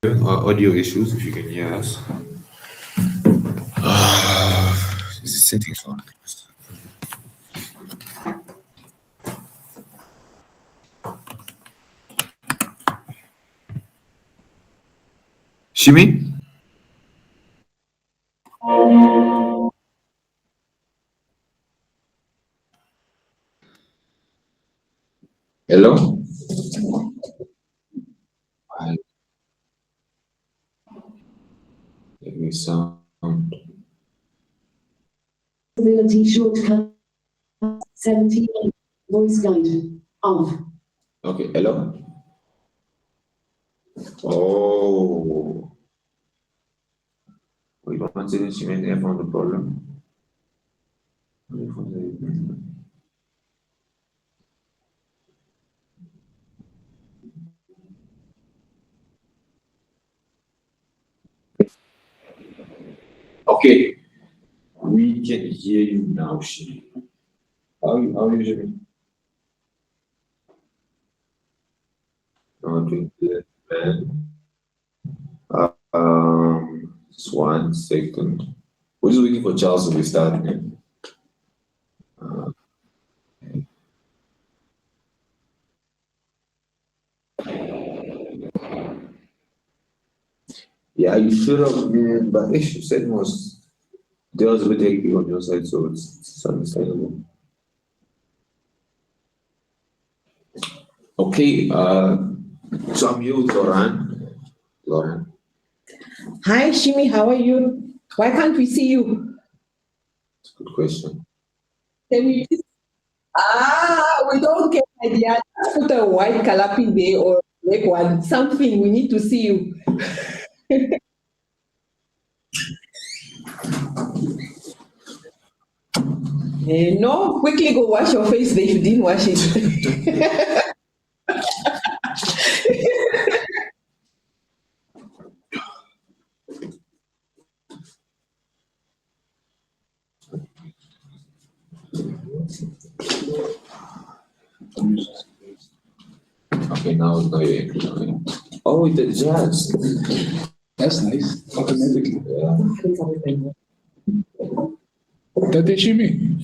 Audio issues, if you can hear us. This is settings on. Shimi? Hello? I Let me sound. Ability shortcut 17 voice guide off. Okay, hello? Oh. Wait one second, Shimi, I found the problem. Okay, we can hear you now, Shimi. How are you, Shimi? Not doing good, man. Just 1 second. We're just waiting for Charles to restart again. Yeah, you should have, man, but issue said was there was a bit hectic on your side, so it's understandable. Okay, so I'm here with Loran. Loran. Hi, Shimi, how are you? Why can't we see you? Good question. Can we please- we don't get idea. Put a white calapi there or black one, something, we need to see you. No, quickly go wash your face there if you didn't wash it. Okay, now you're including. Oh, it adjusts. That's nice. Automatically. Yeah. That is Shimi.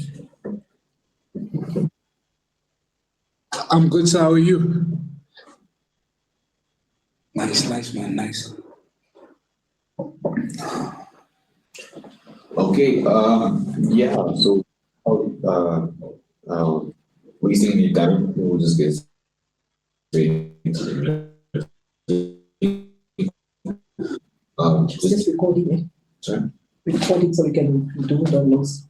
I'm good, so how are you? Nice, man, nice. Okay, yeah, so uh, uh, wasting any time, we'll just get straight into the Just recording it. sorry? Record it so we can do the notes.